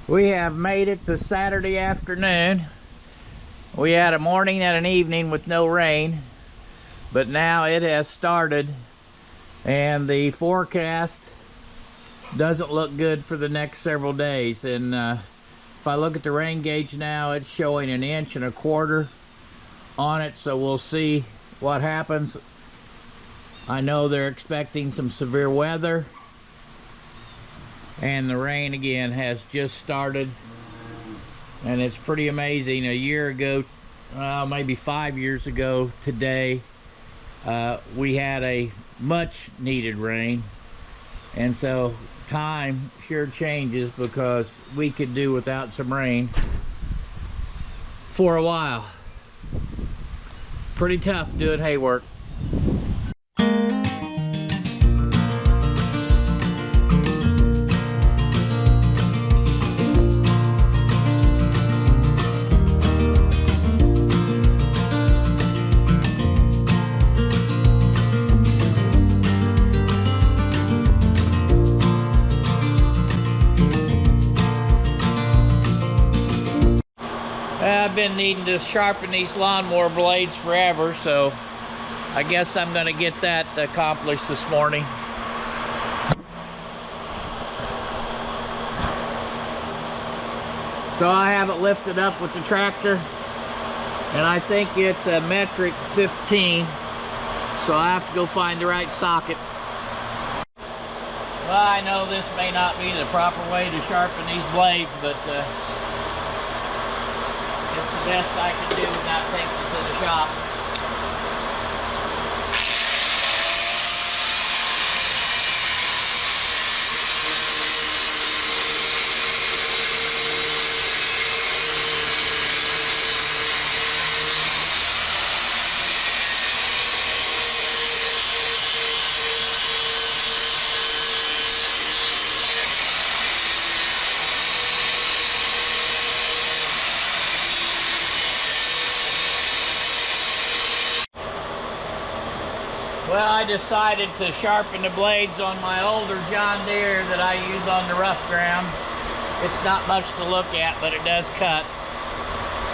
We have made it to Saturday afternoon. We had a morning and an evening with no rain, but now it has started and the forecast doesn't look good for the next several days. And if I look at the rain gauge now, it's showing 1.25 inches on it, so we'll see what happens. I know they're expecting some severe weather, and the rain again has just started, and it's pretty amazing. A year ago, maybe 5 years ago today, we had a much needed rain, and so time sure changes, because we could do without some rain for a while. Pretty tough doing hay work. I've been needing to sharpen these lawnmower blades forever, so I guess I'm going to get that accomplished this morning. So I have it lifted up with the tractor, and I think it's a metric 15, so I have to go find the right socket. Well, I know this may not be the proper way to sharpen these blades, but it's the best I can do without taking it to the shop. Well, I decided to sharpen the blades on my older John Deere that I use on the rough ground. It's not much to look at, but it does cut.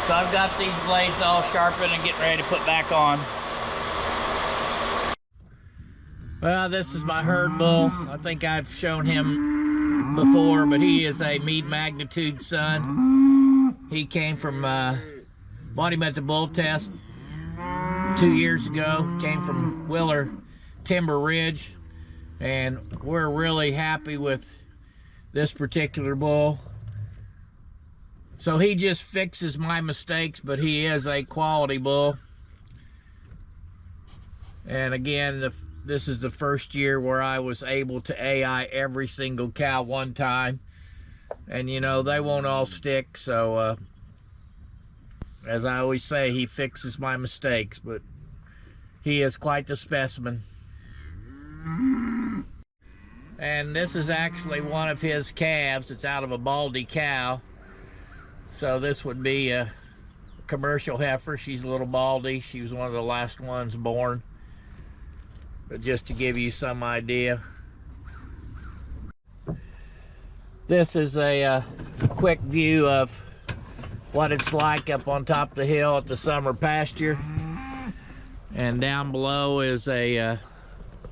So I've got these blades all sharpened and getting ready to put back on. Well, this is my herd bull. I think I've shown him before, but he is a Meade Magnitude son. He came from, bought him at the bull test 2 years ago. Came from Willer Timber Ridge, and we're really happy with this particular bull. So he just fixes my mistakes, but he is a quality bull. And again, this is the first year where I was able to AI every single cow one time, and you know, they won't all stick, so as I always say, he fixes my mistakes, but he is quite the specimen. And this is actually one of his calves. It's out of a Baldy cow. So this would be a commercial heifer. She's a little baldy. She was one of the last ones born. But just to give you some idea. This is a quick view of what it's like up on top of the hill at the summer pasture. And down below is a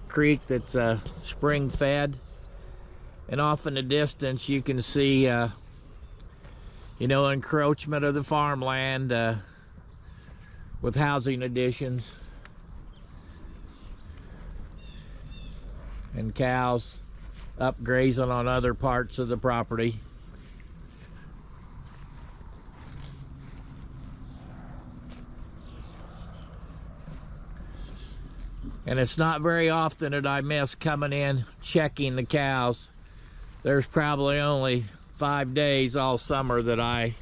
creek that's spring fed. And off in the distance you can see you know, encroachment of the farmland with housing additions and cows up grazing on other parts of the property. And it's not very often that I miss coming in checking the cows. There's probably only 5 days all summer that I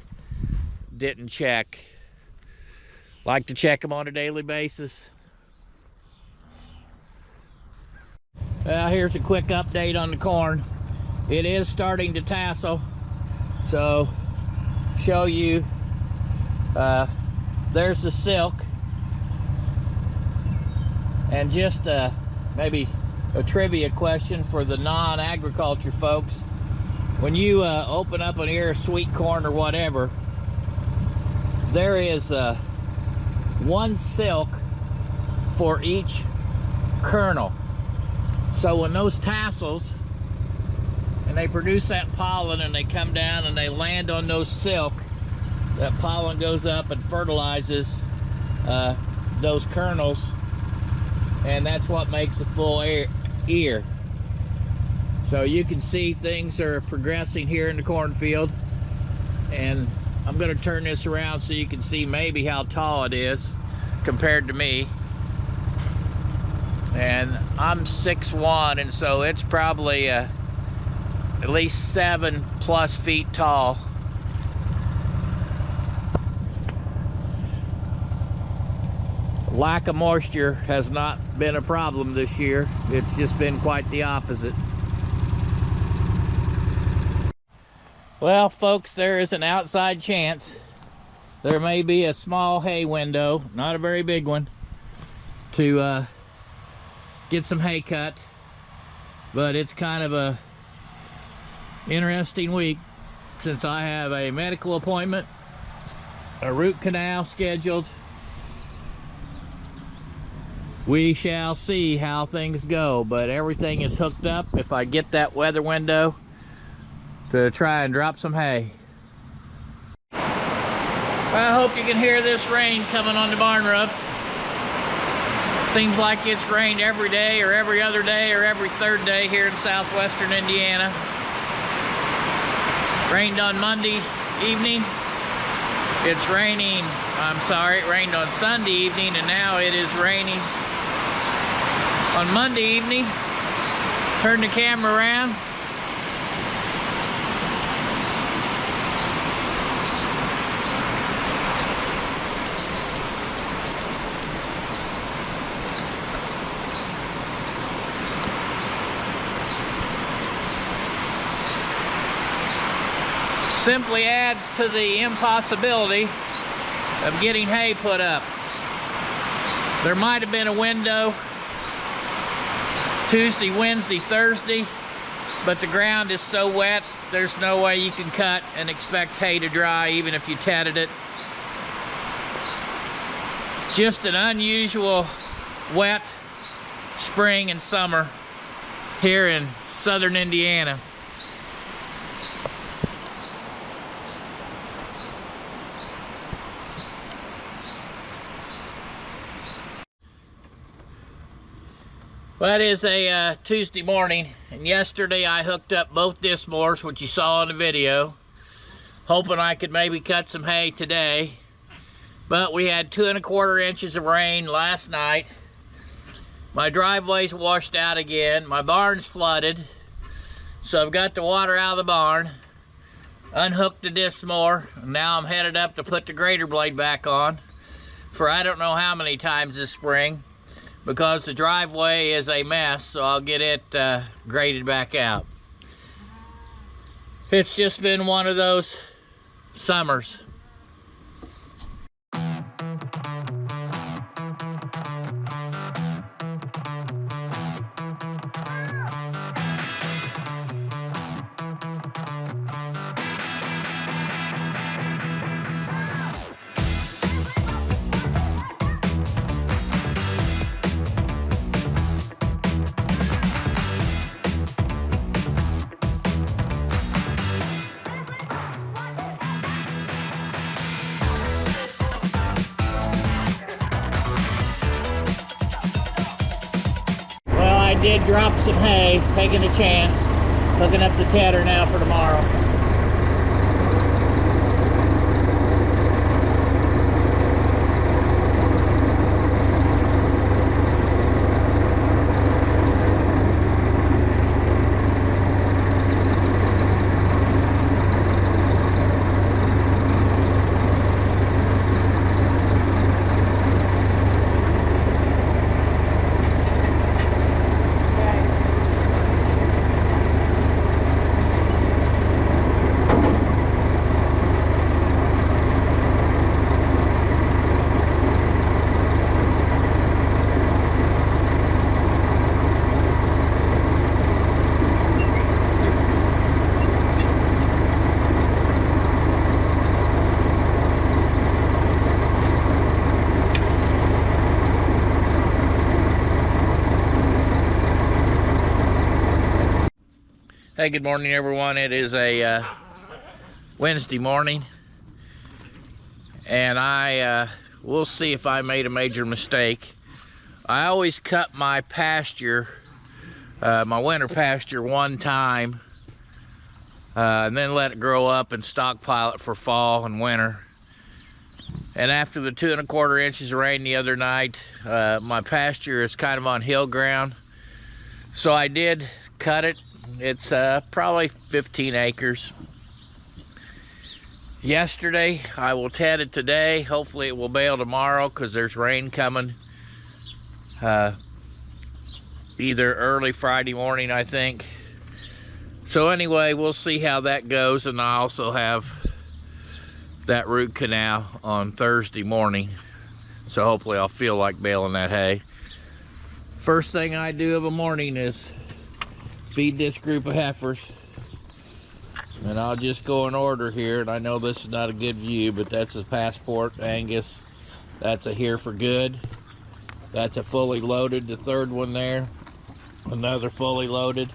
didn't check. Like to check them on a daily basis. Well, here's a quick update on the corn. It is starting to tassel. So, show you, there's the silk. And just maybe a trivia question for the non-agriculture folks. when you open up an ear of sweet corn or whatever, there is one silk for each kernel. So when those tassels, and they produce that pollen and they come down and they land on those silk, that pollen goes up and fertilizes those kernels, and that's what makes a full ear. So you can see things are progressing here in the cornfield, and I'm going to turn this around so you can see maybe how tall it is compared to me. And I'm 6'1", and so it's probably at least 7+ feet tall. Lack of moisture has not been a problem this year. It's just been quite the opposite. Well, folks, there is an outside chance there may be a small hay window, not a very big one, to get some hay cut. But it's kind of a interesting week since I have a medical appointment, a root canal scheduled. We shall see how things go, but everything is hooked up if I get that weather window to try and drop some hay. Well, I hope you can hear this rain coming on the barn roof. Seems like it's rained every day or every other day or every third day here in southwestern Indiana. Rained on Monday evening. It's raining, it rained on Sunday evening, and now it is raining on Monday evening. Turn the camera around. Simply adds to the impossibility of getting hay put up. There might have been a window Tuesday, Wednesday, Thursday, but the ground is so wet, there's no way you can cut and expect hay to dry even if you tatted it. Just an unusual wet spring and summer here in southern Indiana. Well, it is a Tuesday morning, and yesterday I hooked up both disc mowers, which you saw in the video, hoping I could maybe cut some hay today. But we had 2 1/4 inches of rain last night. My driveway's washed out again. My barn's flooded, so I've got the water out of the barn, unhooked the disc mower, and now I'm headed up to put the grader blade back on for I don't know how many times this spring, because the driveway is a mess, so I'll get it graded back out. It's just been one of those summers. I did drop some hay, taking a chance, hooking up the tedder now for tomorrow. Hey, good morning, everyone. It is a Wednesday morning, and we'll see if I made a major mistake. I always cut my pasture, my winter pasture, one time, and then let it grow up and stockpile it for fall and winter. And after the 2 1/4 inches of rain the other night, my pasture is kind of on hill ground, so I did cut it. It's probably 15 acres. Yesterday, I will ted it today. Hopefully it will bale tomorrow because there's rain coming. Either early Friday morning, I think. So anyway, we'll see how that goes, and I also have that root canal on Thursday morning. So hopefully I'll feel like baling that hay. First thing I do of a morning is feed this group of heifers. And I'll just go in order here, and I know this is not a good view, but that's a Passport Angus. That's a Hereford. That's a fully loaded, the third one there. Another fully loaded.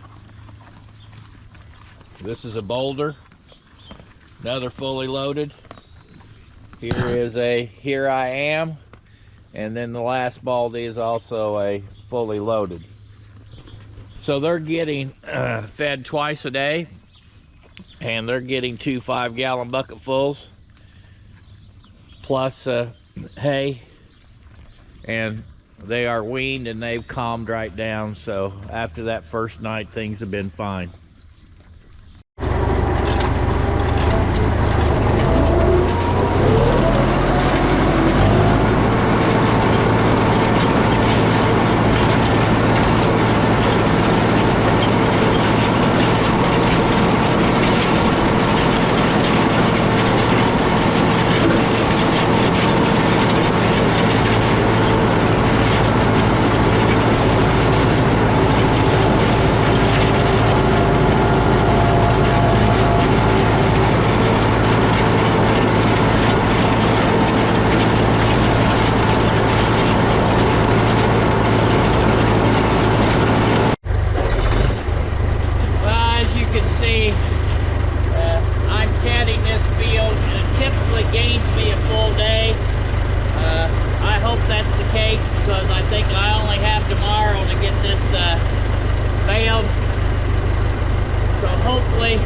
This is a Boulder. Another fully loaded. Here is a Here I Am. And then the last Baldy is also a fully loaded. So they're getting fed twice a day, and they're getting 2 5-gallon bucketfuls plus hay, and they are weaned and they've calmed right down. So after that first night, things have been fine. Because I think I only have tomorrow to get this baled. So hopefully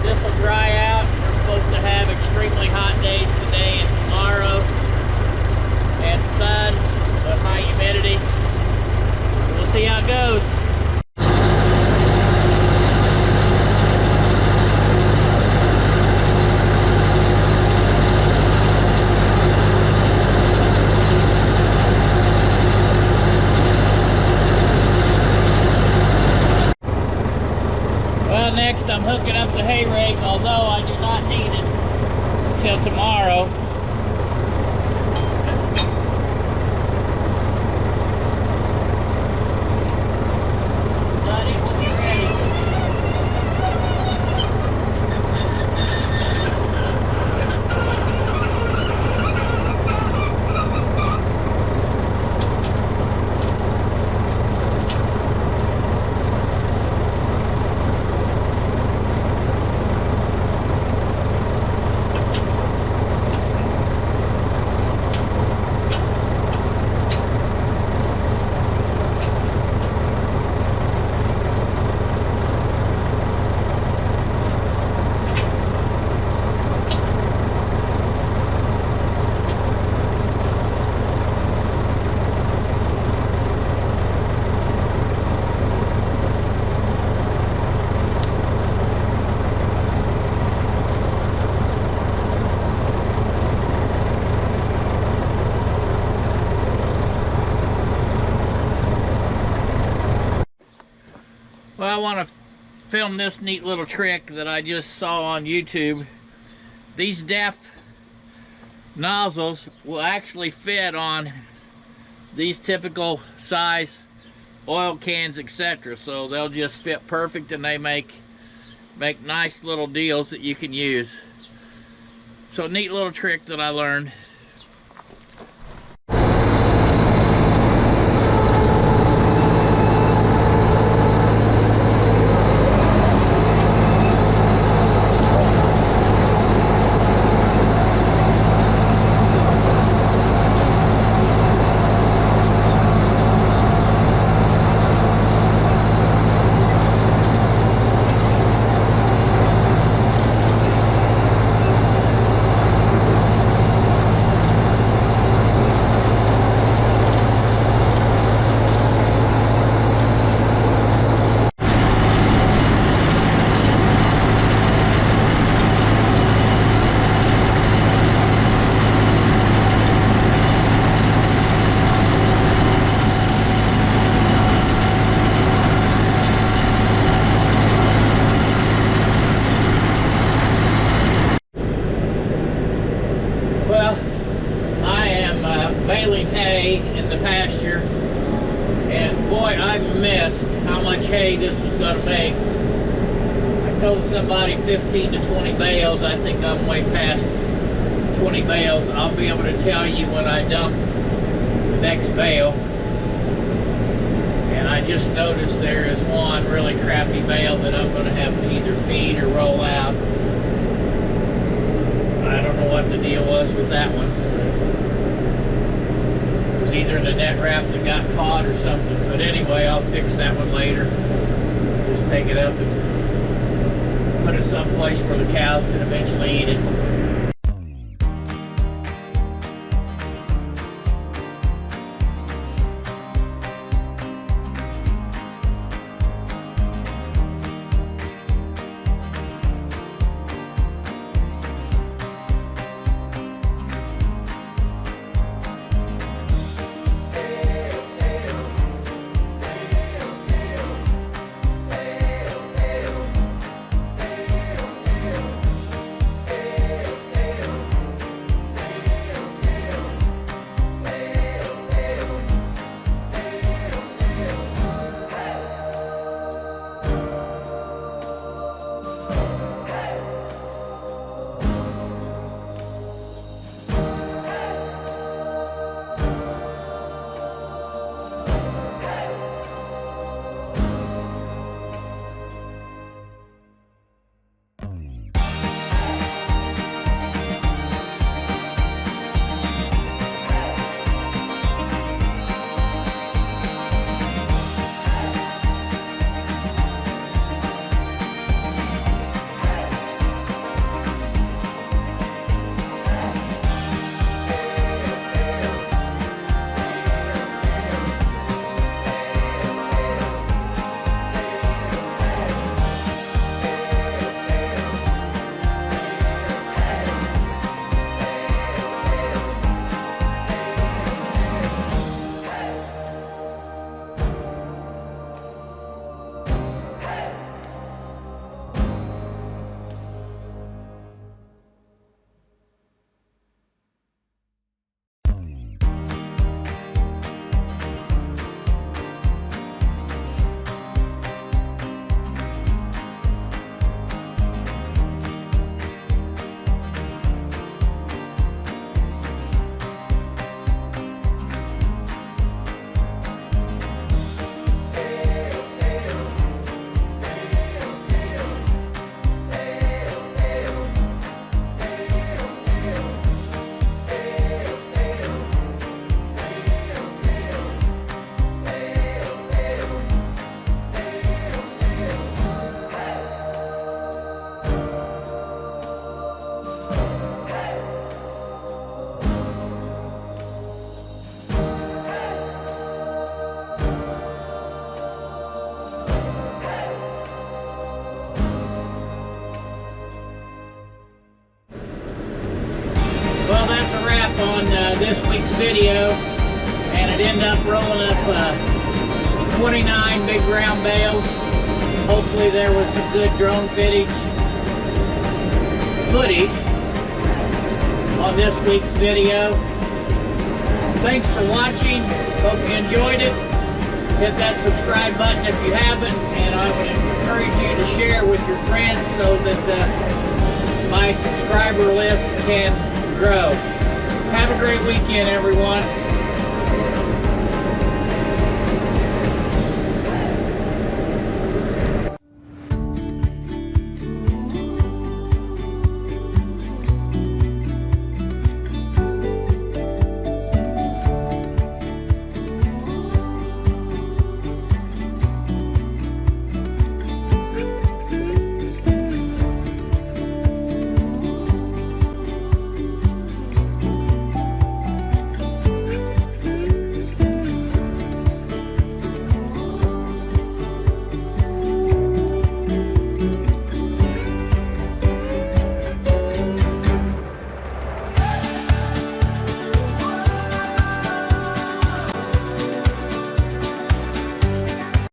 this will dry out. We're supposed to have extremely hot days today and tomorrow, and sun, but high humidity. We'll see how it goes. Next, I'm hooking up the hay rake, although I do not need it till tomorrow. Buddy, we'll be ready. Well, I want to film this neat little trick that I just saw on YouTube. These DEF nozzles will actually fit on these typical size oil cans, etc. So they'll just fit perfect, and they make nice little deals that you can use. So neat little trick that I learned. everybody 15 to 20 bales. I think I'm way past 20 bales. I'll be able to tell you when I dump the next bale. And I just noticed there is one really crappy bale that I'm going to have to either feed or roll out. I don't know what the deal was with that one. It was either the net wrap that got caught or something. But anyway, I'll fix that one later. Just take it up and put it someplace where the cows can eventually eat it. Well, that's a wrap on this week's video, and it ended up rolling up 29 big round bales. Hopefully there was some good drone footage on this week's video. Thanks for watching. Hope you enjoyed it. Hit that subscribe button if you haven't, and I would encourage you to share with your friends so that my subscriber list can grow. Have a great weekend, everyone.